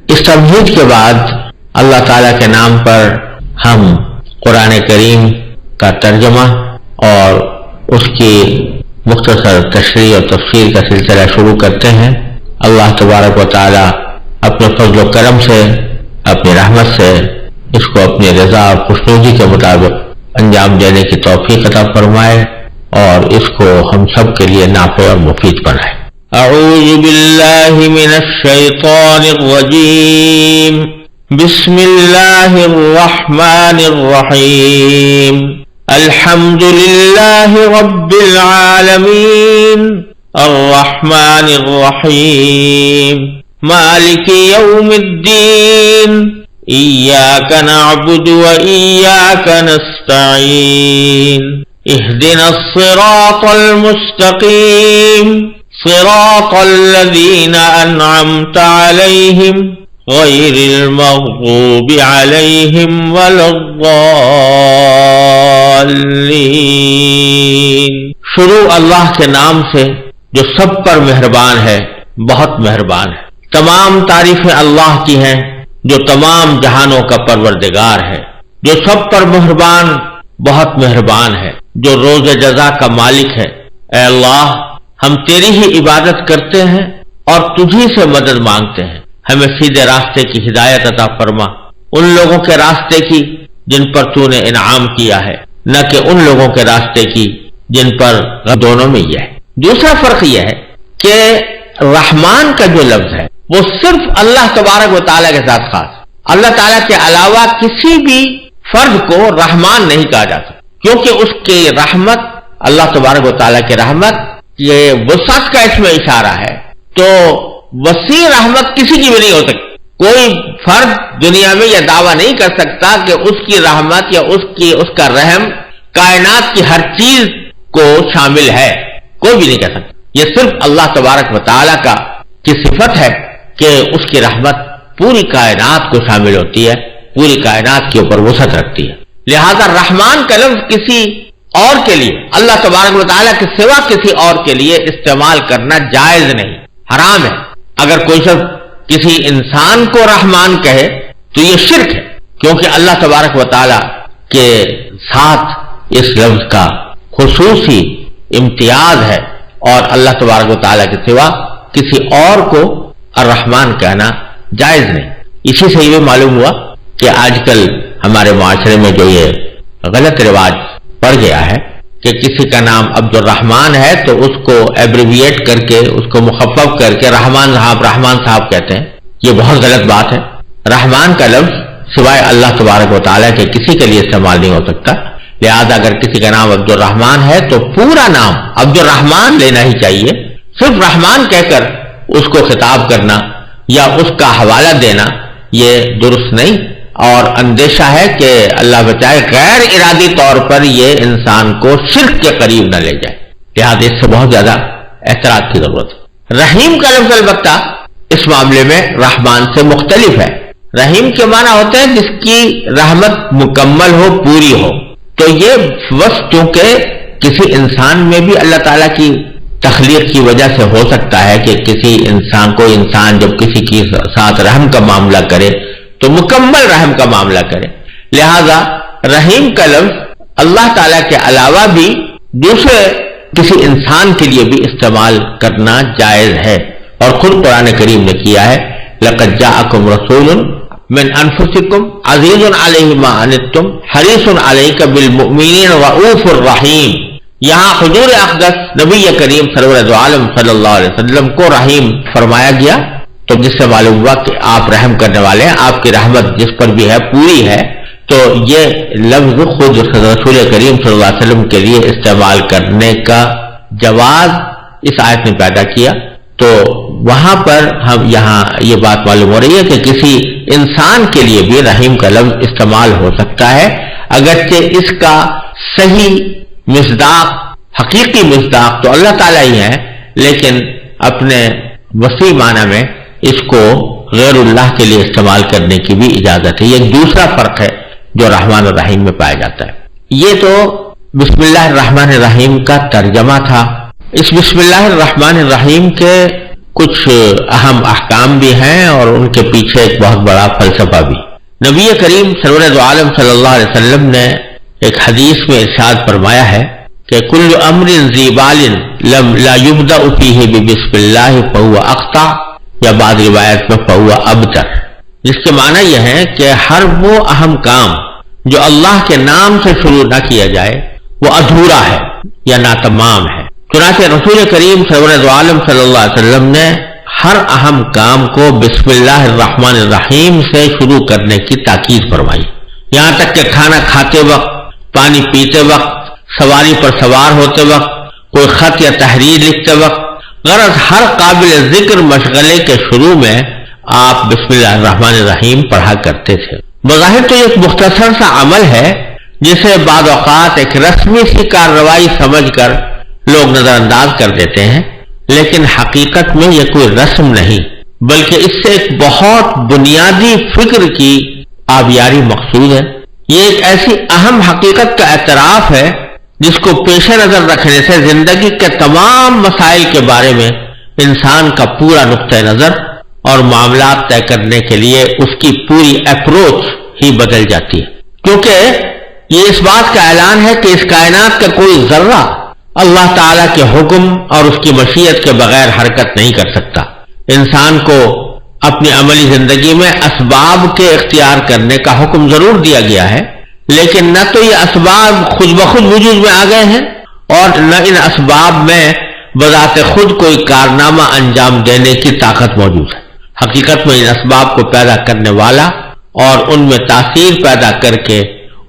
اس تمہید کے بعد اللہ تعالیٰ کے نام پر ہم قرآن کریم کا ترجمہ اور اس کی مختصر تشریح اور تفسیر کا سلسلہ شروع کرتے ہیں۔ اللہ تبارک و تعالیٰ اپنے فضل و کرم سے، اپنی رحمت سے اس کو اپنی رضا اور خوشنودی کے مطابق انجام دینے کی توفیق عطا فرمائے اور اس کو ہم سب کے لیے نافع اور مفید بنائے۔ اعوذ باللہ من الشیطان الرجیم، بسم اللہ الرحمن الرحیم، الحمد للہ رب العالمین، الرحمن الرحیم، مالک یوم الدین، ایاک نعبد و ایاک نستعین، اہدنا الصراط المستقیم، صراط الذین انعمت علیہم غیر المغضوب علیہم ولا الضالین۔ شروع اللہ کے نام سے جو سب پر مہربان ہے، بہت مہربان ہے۔ تمام تعریفیں اللہ کی ہیں جو تمام جہانوں کا پروردگار ہے، جو سب پر مہربان، بہت مہربان ہے، جو روز جزا کا مالک ہے۔ اے اللہ، ہم تیری ہی عبادت کرتے ہیں اور تجھی سے مدد مانگتے ہیں۔ ہمیں سیدھے راستے کی ہدایت عطا فرما، ان لوگوں کے راستے کی جن پر تو نے انعام کیا ہے، نہ کہ ان لوگوں کے راستے کی جن پر دونوں میں یہ ہے۔ دوسرا فرق یہ ہے کہ رحمان کا جو لفظ ہے وہ صرف اللہ تبارک و تعالیٰ کے ساتھ خاص ہے۔ اللہ تعالیٰ کے علاوہ کسی بھی فرد کو رحمان نہیں کہا جاتا، کیونکہ اس کی رحمت، اللہ تبارک و تعالیٰ کی رحمت یہ وسعت کا اس میں اشارہ ہے، تو وسیع رحمت کسی کی بھی نہیں ہو سکتی۔ کوئی فرد دنیا میں یہ دعویٰ نہیں کر سکتا کہ اس کی رحمت یا اس کا رحم کائنات کی ہر چیز کو شامل ہے، کوئی بھی نہیں کہہ سکتا۔ یہ صرف اللہ تبارک و تعالیٰ کی صفت ہے کہ اس کی رحمت پوری کائنات کو شامل ہوتی ہے، پوری کائنات کے اوپر وسعت رکھتی ہے۔ لہذا رحمان کا لفظ کسی اور کے لیے، اللہ تبارک و تعالیٰ کے سوا کسی اور کے لیے استعمال کرنا جائز نہیں، حرام ہے۔ اگر کوئی شخص کسی انسان کو رحمان کہے تو یہ شرک ہے، کیونکہ اللہ تبارک و تعالیٰ کے ساتھ اس لفظ کا خصوصی امتیاز ہے اور اللہ تبارک و تعالیٰ کے سوا کسی اور کو الرحمن کہنا جائز نہیں۔ اسی سے یہ معلوم ہوا کہ آج کل ہمارے معاشرے میں جو یہ غلط رواج پڑ گیا ہے کہ کسی کا نام عبد الرحمن ہے تو اس کو ایبریویٹ کر کے، اس کو مخفف کر کے رحمان صاحب کہتے ہیں، یہ بہت غلط بات ہے۔ رحمان کا لفظ سوائے اللہ تبارک و تعالیٰ کے کسی کے لیے استعمال نہیں ہو سکتا، لہذا اگر کسی کا نام عبد الرحمن ہے تو پورا نام عبد الرحمن لینا ہی چاہیے۔ صرف رحمان کہہ کر اس کو خطاب کرنا یا اس کا حوالہ دینا یہ درست نہیں، اور اندیشہ ہے کہ اللہ بچائے غیر ارادی طور پر یہ انسان کو شرک کے قریب نہ لے جائے، لہذا اس سے بہت زیادہ احتیاط کی ضرورت ہے۔ رحیم کا لفظ البتہ اس معاملے میں رحمان سے مختلف ہے۔ رحیم کے معنی ہوتا ہے جس کی رحمت مکمل ہو، پوری ہو، تو یہ وصف چونکہ کسی انسان میں بھی اللہ تعالیٰ کی تخلیق کی وجہ سے ہو سکتا ہے کہ کسی انسان جب کسی کے ساتھ رحم کا معاملہ کرے تو مکمل رحم کا معاملہ کرے، لہذا رحیم کا لفظ اللہ تعالیٰ کے علاوہ بھی دوسرے کسی انسان کے لیے بھی استعمال کرنا جائز ہے، اور خود قرآن کریم نے کیا ہے، لَقَدْ جَاءَكُمْ رَسُولٌ مِّنْ أَنفُسِكُمْ عَزِيزٌ عَلَيْهِ مَا عَنِتُّمْ حَرِيصٌ عَلَيْكَ بِالْمُؤْمِنِينَ رَءُوفٌ رَحِيمٌ۔ یہاں حضور اقدس نبی کریم سرور عالم صلی اللہ علیہ وسلم کو رحیم فرمایا گیا، تو جس سے معلوم ہوا کہ آپ رحم کرنے والے ہیں، آپ کی رحمت جس پر بھی ہے پوری ہے، تو یہ لفظ خود رسول کریم صلی اللہ علیہ وسلم کے لیے استعمال کرنے کا جواز اس آیت نے پیدا کیا۔ تو وہاں پر ہم یہاں یہ بات معلوم ہو رہی ہے کہ کسی انسان کے لیے بھی رحیم کا لفظ استعمال ہو سکتا ہے، اگرچہ اس کا صحیح مصداق، حقیقی مصداق تو اللہ تعالیٰ ہی ہے، لیکن اپنے وسیع معنی میں اس کو غیر اللہ کے لیے استعمال کرنے کی بھی اجازت ہے۔ یہ دوسرا فرق ہے جو رحمان الرحیم میں پایا جاتا ہے۔ یہ تو بسم اللہ الرحمن الرحیم کا ترجمہ تھا۔ اس بسم اللہ الرحمن الرحیم کے کچھ اہم احکام بھی ہیں اور ان کے پیچھے ایک بہت بڑا فلسفہ بھی. نبی کریم سرور دو عالم صلی اللہ علیہ وسلم نے ایک حدیث میں ارشاد فرمایا ہے کہ کل امر ذی بال لا یبدأ فیہ بسم اللہ فہو اخطأ، یا بعض روایت میں فہو ابتر، جس کے معنی یہ ہے کہ ہر وہ اہم کام جو اللہ کے نام سے شروع نہ کیا جائے وہ ادھورا ہے یا ناتمام ہے. چنانچہ رسول کریم سرور دو عالم صلی اللہ علیہ وسلم نے ہر اہم کام کو بسم اللہ الرحمن الرحیم سے شروع کرنے کی تاکید فرمائی. یہاں تک کہ کھانا کھاتے وقت، پانی پیتے وقت، سواری پر سوار ہوتے وقت، کوئی خط یا تحریر لکھتے وقت، غرض ہر قابل ذکر مشغلے کے شروع میں آپ بسم اللہ الرحمن الرحیم پڑھا کرتے تھے. بظاہر تو یہ ایک مختصر سا عمل ہے جسے بعض اوقات ایک رسمی سی کارروائی سمجھ کر لوگ نظر انداز کر دیتے ہیں، لیکن حقیقت میں یہ کوئی رسم نہیں بلکہ اس سے ایک بہت بنیادی فکر کی آبیاری مقصود ہے. یہ ایک ایسی اہم حقیقت کا اعتراف ہے جس کو پیش نظر رکھنے سے زندگی کے تمام مسائل کے بارے میں انسان کا پورا نقطہ نظر اور معاملات طے کرنے کے لیے اس کی پوری اپروچ ہی بدل جاتی ہے. کیونکہ یہ اس بات کا اعلان ہے کہ اس کائنات کا کوئی ذرہ اللہ تعالیٰ کے حکم اور اس کی مشیت کے بغیر حرکت نہیں کر سکتا. انسان کو اپنی عملی زندگی میں اسباب کے اختیار کرنے کا حکم ضرور دیا گیا ہے، لیکن نہ تو یہ اسباب خود بخود وجود میں آ گئے ہیں اور نہ ان اسباب میں بذات خود کوئی کارنامہ انجام دینے کی طاقت موجود ہے. حقیقت میں ان اسباب کو پیدا کرنے والا اور ان میں تاثیر پیدا کر کے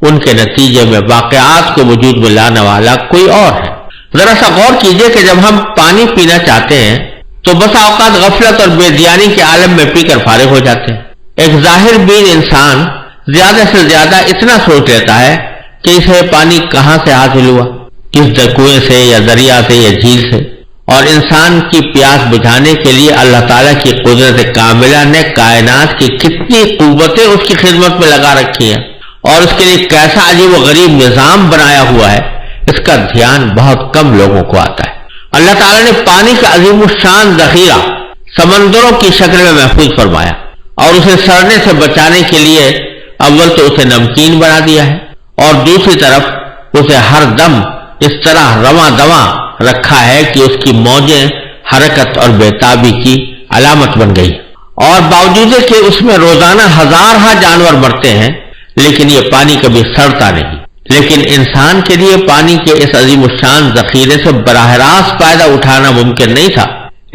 ان کے نتیجے میں واقعات کو وجود میں لانے والا کوئی اور ہے. ذرا سا غور کیجئے کہ جب ہم پانی پینا چاہتے ہیں تو بسا اوقات غفلت اور بے دیانی کے عالم میں پی کر فارغ ہو جاتے ہیں. ایک ظاہر بین انسان زیادہ سے زیادہ اتنا سوچ لیتا ہے کہ اسے پانی کہاں سے حاصل ہوا، کس کنویں سے یا دریا سے یا جھیل سے. اور انسان کی پیاس بجھانے کے لیے اللہ تعالیٰ کی قدرت کاملہ نے کائنات کی کتنی قوتیں اس کی خدمت میں لگا رکھی ہیں اور اس کے لیے کیسا عجیب و غریب نظام بنایا ہوا ہے، اس کا دھیان بہت کم لوگوں کو آتا ہے. اللہ تعالیٰ نے پانی کا عظیم الشان ذخیرہ سمندروں کی شکل میں محفوظ فرمایا اور اسے سڑنے سے بچانے کے لیے اول تو اسے نمکین بنا دیا ہے اور دوسری طرف اسے ہر دم اس طرح رواں دواں رکھا ہے کہ اس کی موجیں حرکت اور بےتابی کی علامت بن گئی. اور باوجود کہ اس میں روزانہ ہزارہ جانور مرتے ہیں لیکن یہ پانی کبھی سڑتا نہیں. لیکن انسان کے لیے پانی کے اس عظیم الشان ذخیرے سے براہ راست فائدہ اٹھانا ممکن نہیں تھا،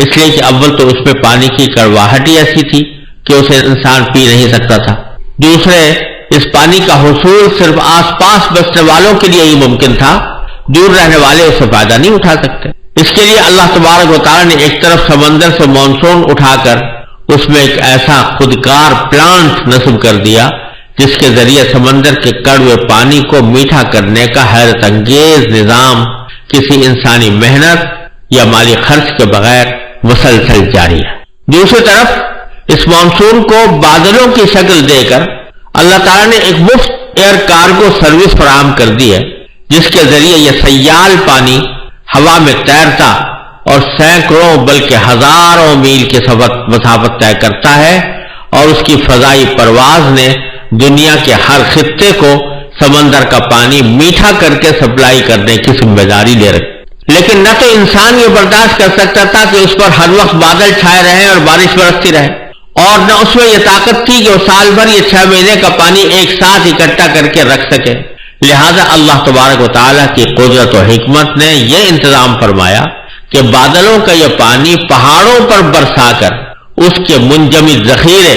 اس لیے کہ اول تو اس میں پانی کی کڑواہٹ ہی ایسی تھی کہ اسے انسان پی نہیں سکتا تھا. دوسرے، اس پانی کا حصول صرف آس پاس بسنے والوں کے لیے ہی ممکن تھا، دور رہنے والے اس سے فائدہ نہیں اٹھا سکتے. اس کے لیے اللہ تبارک و تعالیٰ نے ایک طرف سمندر سے مانسون اٹھا کر اس میں ایک ایسا خودکار پلانٹ نصب کر دیا جس کے ذریعے سمندر کے کڑوے پانی کو میٹھا کرنے کا حیرت انگیز نظام کسی انسانی محنت یا مالی خرچ کے بغیر مسلسل جاری ہے. دوسری طرف اس مانسون کو بادلوں کی شکل دے کر اللہ تعالیٰ نے ایک مفت ایئر کارگو سروس فراہم کر دی ہے جس کے ذریعے یہ سیال پانی ہوا میں تیرتا اور سینکڑوں بلکہ ہزاروں میل کی مسافت طے کرتا ہے اور اس کی فضائی پرواز نے دنیا کے ہر خطے کو سمندر کا پانی میٹھا کر کے سپلائی کرنے کی ذمہ داری لے رکھی. لیکن نہ تو انسان یہ برداشت کر سکتا تھا کہ اس پر ہر وقت بادل چھائے رہیں اور بارش برستی رہے، اور نہ اس میں یہ طاقت تھی کہ وہ سال بھر یہ 6 مہینے کا پانی ایک ساتھ اکٹھا کر کے رکھ سکے. لہذا اللہ تبارک و تعالیٰ کی قدرت و حکمت نے یہ انتظام فرمایا کہ بادلوں کا یہ پانی پہاڑوں پر برسا کر اس کے منجمد ذخیرے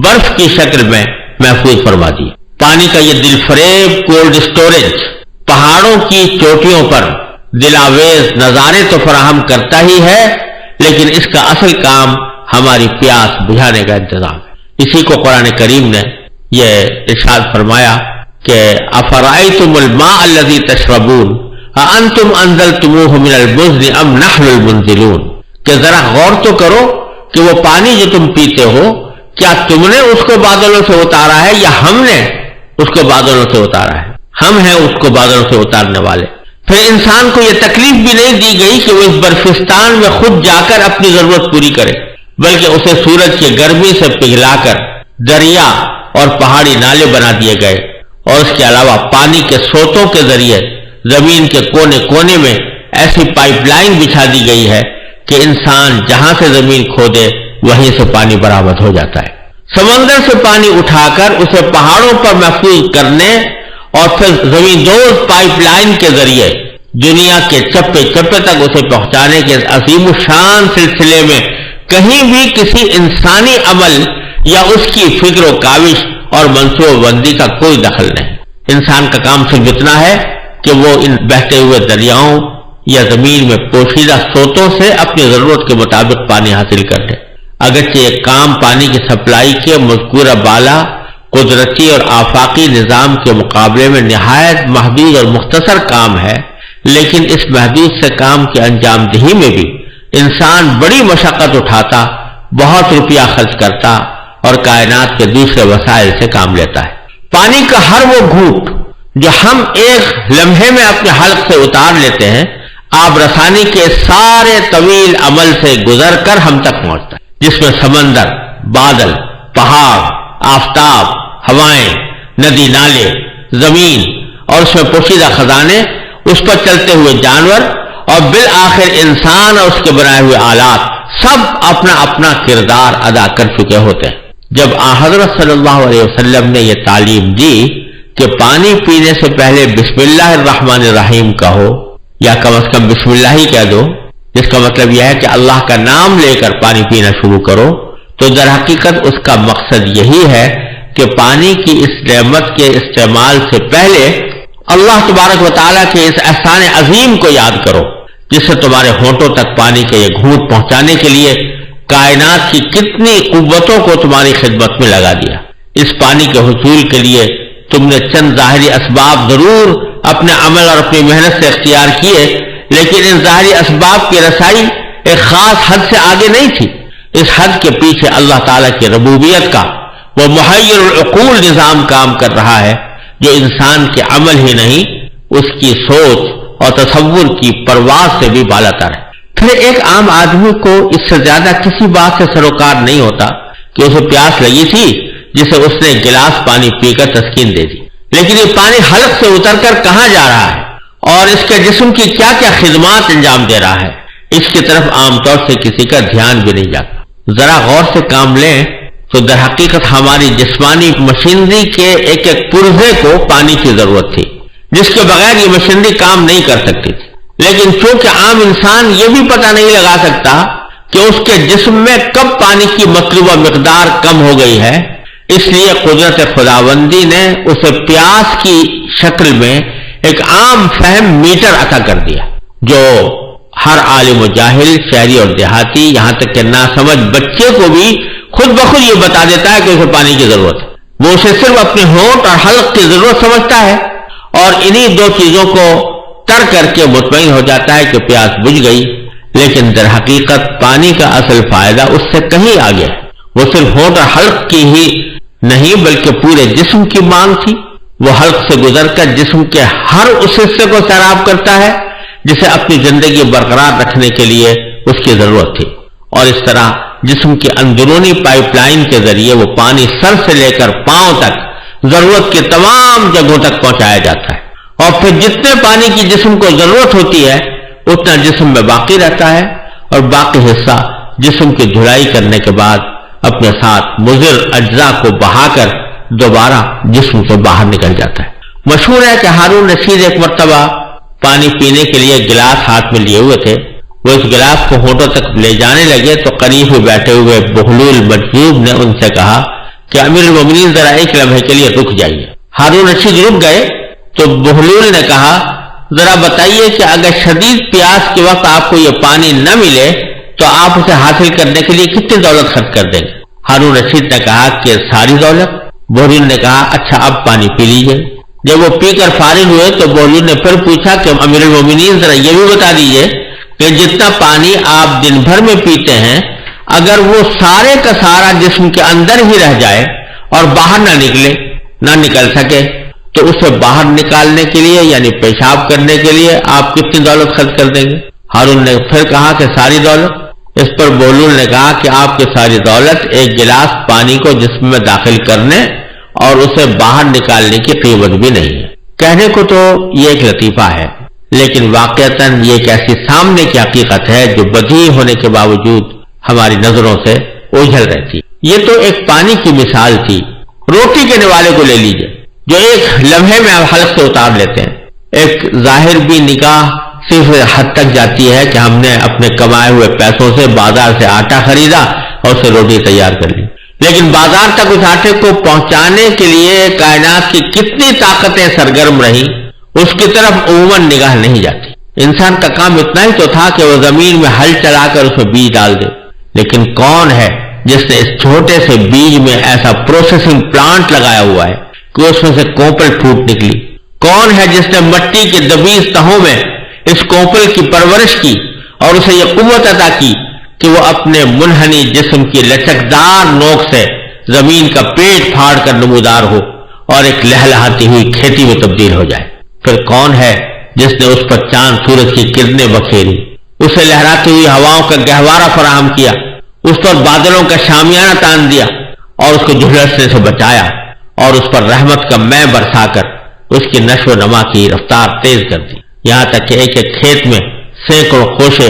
برف کی شکل میں محفوظ فرما دیے. پانی کا یہ دل فریب کولڈ سٹوریج پہاڑوں کی چوٹیوں پر دلاویز نظارے تو فراہم کرتا ہی ہے، لیکن اس کا اصل کام ہماری پیاس بجھانے کا انتظام ہے. اسی کو قرآن کریم نے یہ ارشاد فرمایا کہ افرأیتم الماء الذی تشربون اانتم انزلتموہ من المزن ام نحن المنزلون، کہ ذرا غور تو کرو کہ وہ پانی جو تم پیتے ہو کیا تم نے اس کو بادلوں سے اتارا ہے یا ہم نے اس کو بادلوں سے اتارا ہے؟ ہم ہیں اس کو بادلوں سے اتارنے والے. پھر انسان کو یہ تکلیف بھی نہیں دی گئی کہ وہ اس برفستان میں خود جا کر اپنی ضرورت پوری کرے، بلکہ اسے سورج کی گرمی سے پگھلا کر دریا اور پہاڑی نالے بنا دیے گئے، اور اس کے علاوہ پانی کے سوتوں کے ذریعے زمین کے کونے کونے میں ایسی پائپ لائن بچھا دی گئی ہے کہ انسان جہاں سے زمین کھودے وہیں سے پانی برآمد ہو جاتا ہے۔ سمندر سے پانی اٹھا کر اسے پہاڑوں پر محفوظ کرنے اور پھر زمین دوز پائپ لائن کے ذریعے دنیا کے چپے چپے تک اسے پہنچانے کے عظیم الشان سلسلے میں کہیں بھی کسی انسانی عمل یا اس کی فکر و کاوش اور منصوبہ بندی کا کوئی دخل نہیں۔ انسان کا کام صرف اتنا ہے کہ وہ ان بہتے ہوئے دریاؤں یا زمین میں پوشیدہ سوتوں سے اپنی ضرورت کے مطابق پانی حاصل کر لے۔ اگرچہ یہ کام پانی کی سپلائی کے مذکورہ بالا قدرتی اور آفاقی نظام کے مقابلے میں نہایت محدود اور مختصر کام ہے، لیکن اس محدود سے کام کی انجام دہی میں بھی انسان بڑی مشقت اٹھاتا، بہت روپیہ خرچ کرتا اور کائنات کے دوسرے وسائل سے کام لیتا ہے۔ پانی کا ہر وہ گھونٹ جو ہم ایک لمحے میں اپنے حلق سے اتار لیتے ہیں، آب رسانی کے سارے طویل عمل سے گزر کر ہم تک پہنچتا ہے، جس میں سمندر، بادل، پہاڑ، آفتاب، ہوائیں، ندی نالے، زمین اور اس میں پوشیدہ خزانے، اس پر چلتے ہوئے جانور اور بالآخر انسان اور اس کے بنائے ہوئے آلات سب اپنا اپنا کردار ادا کر چکے ہوتے ہیں۔ جب حضرت صلی اللہ علیہ وسلم نے یہ تعلیم دی کہ پانی پینے سے پہلے بسم اللہ الرحمن الرحیم کہو، یا کم از کم بسم اللہ ہی کہہ دو، جس کا مطلب یہ ہے کہ اللہ کا نام لے کر پانی پینا شروع کرو، تو در حقیقت اس کا مقصد یہی ہے کہ پانی کی اس نعمت کے استعمال سے پہلے اللہ تبارک و تعالیٰ کے اس احسان عظیم کو یاد کرو، جس سے تمہارے ہونٹوں تک پانی کے یہ گھونٹ پہنچانے کے لیے کائنات کی کتنی قوتوں کو تمہاری خدمت میں لگا دیا۔ اس پانی کے حصول کے لیے تم نے چند ظاہری اسباب ضرور اپنے عمل اور اپنی محنت سے اختیار کیے، لیکن ان ظاہری اسباب کی رسائی ایک خاص حد سے آگے نہیں تھی۔ اس حد کے پیچھے اللہ تعالیٰ کی ربوبیت کا وہ محیر العقول نظام کام کر رہا ہے، جو انسان کے عمل ہی نہیں، اس کی سوچ اور تصور کی پرواز سے بھی بالاتر ہے۔ پھر ایک عام آدمی کو اس سے زیادہ کسی بات سے سروکار نہیں ہوتا کہ اسے پیاس لگی تھی، جسے اس نے گلاس پانی پی کر تسکین دے دی، لیکن یہ پانی حلق سے اتر کر کہاں جا رہا ہے اور اس کے جسم کی کیا کیا خدمات انجام دے رہا ہے، اس کی طرف عام طور سے کسی کا دھیان بھی نہیں جاتا۔ ذرا غور سے کام لیں تو در حقیقت ہماری جسمانی مشینری کے ایک ایک پرزے کو پانی کی ضرورت تھی، جس کے بغیر یہ مشینری کام نہیں کر سکتی تھی، لیکن چونکہ عام انسان یہ بھی پتہ نہیں لگا سکتا کہ اس کے جسم میں کب پانی کی مطلوبہ مقدار کم ہو گئی ہے، اس لیے قدرت خداوندی نے اسے پیاس کی شکل میں ایک عام فہم میٹر عطا کر دیا، جو ہر عالم و جاہل، شہری اور دیہاتی، یہاں تک کہ ناسمجھ بچے کو بھی خود بخود یہ بتا دیتا ہے کہ اسے پانی کی ضرورت ہے۔ وہ اسے صرف اپنے ہونٹ اور حلق کی ضرورت سمجھتا ہے اور انہی دو چیزوں کو تر کر کے مطمئن ہو جاتا ہے کہ پیاس بجھ گئی، لیکن در حقیقت پانی کا اصل فائدہ اس سے کہیں آگے ہے۔ وہ صرف ہونٹ اور حلق کی ہی نہیں بلکہ پورے جسم کی مانگ تھی۔ وہ حلق سے گزر کر جسم کے ہر اس حصے کو سیراب کرتا ہے جسے اپنی زندگی برقرار رکھنے کے لیے اس کی ضرورت تھی، اور اس طرح جسم کی اندرونی پائپ لائن کے ذریعے وہ پانی سر سے لے کر پاؤں تک ضرورت کی تمام جگہوں تک پہنچایا جاتا ہے، اور پھر جتنے پانی کی جسم کو ضرورت ہوتی ہے اتنا جسم میں باقی رہتا ہے، اور باقی حصہ جسم کی دھلائی کرنے کے بعد اپنے ساتھ مضر اجزاء کو بہا کر دوبارہ جسم سے باہر نکل جاتا ہے۔ مشہور ہے کہ ہارون رشید ایک مرتبہ پانی پینے کے لیے گلاس ہاتھ میں لیے ہوئے تھے، وہ اس گلاس کو ہونٹوں تک لے جانے لگے تو قریب میں بیٹھے ہوئے بہلول مجذوب نے ان سے کہا کہ امیر المومنین ذرا ایک لمحے کے لیے رک جائیے۔ ہارون رشید رک گئے تو بہلول نے کہا ذرا بتائیے کہ اگر شدید پیاس کے وقت آپ کو یہ پانی نہ ملے تو آپ اسے حاصل کرنے کے لیے کتنی دولت خرچ کر دیں گے؟ ہارون رشید نے کہا کہ ساری دولت۔ بہلول نے کہا اچھا اب پانی پی لیجئے۔ جب وہ پی کر فارغ ہوئے تو بہلول نے پھر پوچھا کہ امیر المومنین ذرا یہ بھی بتا دیجئے کہ جتنا پانی آپ دن بھر میں پیتے ہیں اگر وہ سارے کا سارا جسم کے اندر ہی رہ جائے اور باہر نہ نکل سکے تو اسے باہر نکالنے کے لیے یعنی پیشاب کرنے کے لیے آپ کتنی دولت خرچ کر دیں گے؟ ہارون نے پھر کہا کہ ساری دولت۔ اس پر بولول نے کہا کہ آپ کی ساری دولت ایک گلاس پانی کو جسم میں داخل کرنے اور اسے باہر نکالنے کی قیمت بھی نہیں ہے۔ کہنے کو تو یہ ایک لطیفہ ہے، لیکن واقعتاً یہ ایک ایسی سامنے کی حقیقت ہے جو بدیہی ہونے کے باوجود ہماری نظروں سے اوجھل رہتی ہے۔ یہ تو ایک پانی کی مثال تھی۔ روٹی کے نوالے کو لے لیجئے جو ایک لمحے میں آپ حلق سے اتار لیتے ہیں۔ ایک ظاہر بھی نگاہ صرف حد تک جاتی ہے کہ ہم نے اپنے کمائے ہوئے پیسوں سے بازار سے آٹا خریدا اور اسے روٹی تیار کر لی، لیکن بازار تک اس آٹے کو پہنچانے کے لیے کائنات کی کتنی طاقتیں سرگرم رہیں اس کی طرف عموماً نگاہ نہیں جاتی۔ انسان کا کام اتنا ہی تو تھا کہ وہ زمین میں ہل چلا کر اس میں بیج ڈال دے، لیکن کون ہے جس نے اس چھوٹے سے بیج میں ایسا پروسیسنگ پلانٹ لگایا ہوا ہے کہ اس میں سے کوپل پھوٹ نکلی؟ کون ہے جس نے مٹی کے دبیز تہوں میں اس کوپل کی پرورش کی اور اسے یہ قوت عطا کی کہ وہ اپنے منحنی جسم کی لچکدار نوک سے زمین کا پیٹ پھاڑ کر نمودار ہو اور ایک لہلہاتی ہوئی کھیتی میں تبدیل ہو جائے؟ پھر کون ہے جس نے اس پر چاند سورج کی کرنیں بکھیری، اسے لہراتی ہوئی ہواؤں کا گہوارہ فراہم کیا، اس پر بادلوں کا شامیانہ تان دیا اور اس کو جھلسنے سے بچایا اور اس پر رحمت کا مے برسا کر اس کی نشو و نما کی رفتار تیز کر دی، یہاں تک کہ ایک ایک کھیت میں سینکڑوں خوشے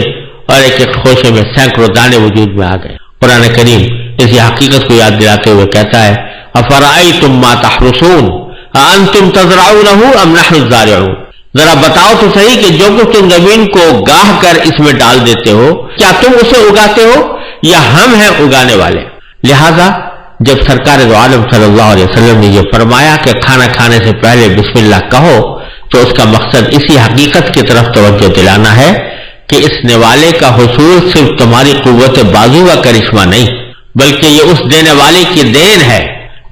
اور ایک ایک خوشے میں سینکڑوں دانے وجود میں آ گئے۔ قرآن کریم اسی حقیقت کو یاد دلاتے ہوئے کہتا ہے افرأیتم ما تحرثون اانتم تزرعونہ ام نحن الزارعون، ذرا بتاؤ تو صحیح کہ جو کچھ تم زمین کو گاہ کر اس میں ڈال دیتے ہو کیا تم اسے اگاتے ہو یا ہم ہیں اگانے والے؟ لہذا جب سرکار دو عالم صلی اللہ علیہ وسلم نے یہ فرمایا کہ کھانا کھانے سے پہلے بسم اللہ کہو، تو اس کا مقصد اسی حقیقت کی طرف توجہ دلانا ہے کہ اس نوالے کا حصول صرف تمہاری قوت بازو کا کرشمہ نہیں، بلکہ یہ اس دینے والے کی دین ہے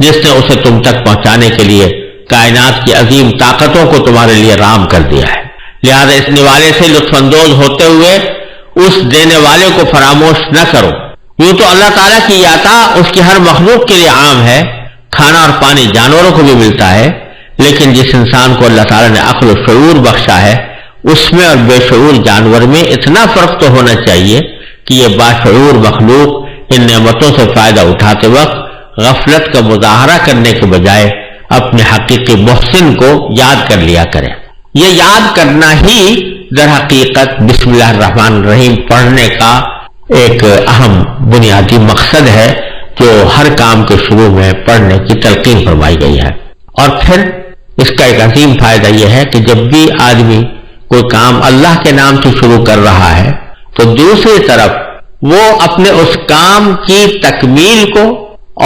جس نے اسے تم تک پہنچانے کے لیے کائنات کی عظیم طاقتوں کو تمہارے لیے رام کر دیا ہے۔ لہذا اس نوالے سے لطف اندوز ہوتے ہوئے اس دینے والے کو فراموش نہ کرو۔ یوں تو اللہ تعالیٰ کی عطا اس کی ہر مخلوق کے لیے عام ہے، کھانا اور پانی جانوروں کو بھی ملتا ہے، لیکن جس انسان کو اللہ تعالیٰ نے عقل و شعور بخشا ہے اس میں اور بے شعور جانور میں اتنا فرق تو ہونا چاہیے کہ یہ باشعور مخلوق ان نعمتوں سے فائدہ اٹھاتے وقت غفلت کا مظاہرہ کرنے کے بجائے اپنے حقیقی محسن کو یاد کر لیا کرے۔ یہ یاد کرنا ہی در حقیقت بسم اللہ الرحمن الرحیم پڑھنے کا ایک اہم بنیادی مقصد ہے جو ہر کام کے شروع میں پڑھنے کی تلقین فرمائی گئی ہے۔ اور پھر اس کا ایک عظیم فائدہ یہ ہے کہ جب بھی آدمی کوئی کام اللہ کے نام سے شروع کر رہا ہے تو دوسری طرف وہ اپنے اس کام کی تکمیل کو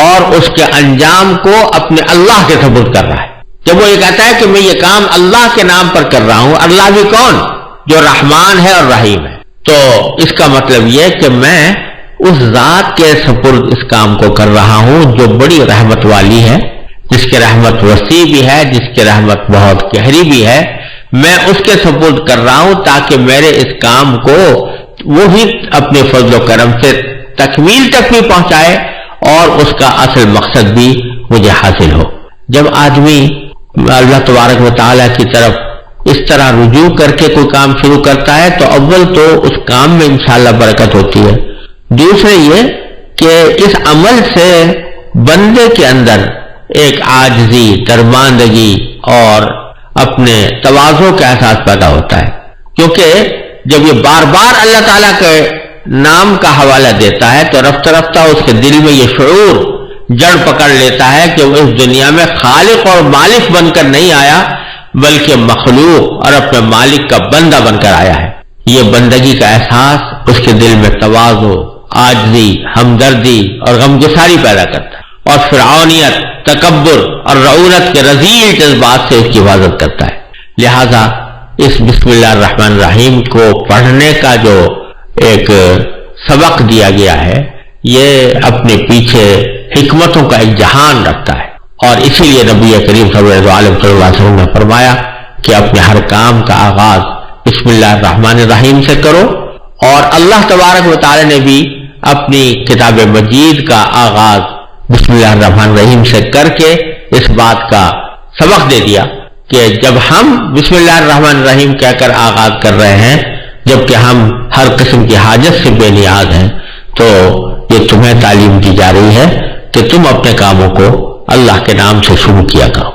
اور اس کے انجام کو اپنے اللہ کے سپرد کر رہا ہے۔ جب وہ یہ کہتا ہے کہ میں یہ کام اللہ کے نام پر کر رہا ہوں، اللہ بھی کون؟ جو رحمان ہے اور رحیم ہے، تو اس کا مطلب یہ کہ میں اس ذات کے سپرد اس کام کو کر رہا ہوں جو بڑی رحمت والی ہے، جس کی رحمت وسیع بھی ہے، جس کی رحمت بہت گہری بھی ہے۔ میں اس کے سپرد کر رہا ہوں تاکہ میرے اس کام کو وہی اپنے فضل و کرم سے تکمیل تک بھی پہنچائے اور اس کا اصل مقصد بھی مجھے حاصل ہو۔ جب آدمی اللہ تبارک و تعالیٰ کی طرف اس طرح رجوع کر کے کوئی کام شروع کرتا ہے تو اول تو اس کام میں انشاءاللہ برکت ہوتی ہے، دوسرے یہ کہ اس عمل سے بندے کے اندر ایک عاجزی، درماندگی اور اپنے تواضع کا احساس پیدا ہوتا ہے، کیونکہ جب یہ بار بار اللہ تعالیٰ کے نام کا حوالہ دیتا ہے تو رفتہ رفتہ اس کے دل میں یہ شعور جڑ پکڑ لیتا ہے کہ وہ اس دنیا میں خالق اور مالک بن کر نہیں آیا بلکہ مخلوق اور اپنے مالک کا بندہ بن کر آیا ہے۔ یہ بندگی کا احساس اس کے دل میں تواضع، عاجزی، ہمدردی اور غمگساری پیدا کرتا ہے اور فرعونیت، تکبر اور رعونت کے رذیل جذبات سے اس کی حفاظت کرتا ہے۔ لہذا اس بسم اللہ الرحمن الرحیم کو پڑھنے کا جو ایک سبق دیا گیا ہے یہ اپنے پیچھے حکمتوں کا ایک جہان رکھتا ہے، اور اسی لیے نبی کریم صلی اللہ علیہ وسلم نے فرمایا کہ اپنے ہر کام کا آغاز بسم اللہ الرحمن الرحیم سے کرو، اور اللہ تبارک و تعالی نے بھی اپنی کتاب مجید کا آغاز بسم اللہ الرحمن الرحیم سے کر کے اس بات کا سبق دے دیا کہ جب ہم بسم اللہ الرحمن الرحیم کہہ کر آغاز کر رہے ہیں جبکہ ہم ہر قسم کی حاجت سے بے نیاز ہیں، تو یہ تمہیں تعلیم دی جا رہی ہے کہ تم اپنے کاموں کو اللہ کے نام سے شروع کیا کرو۔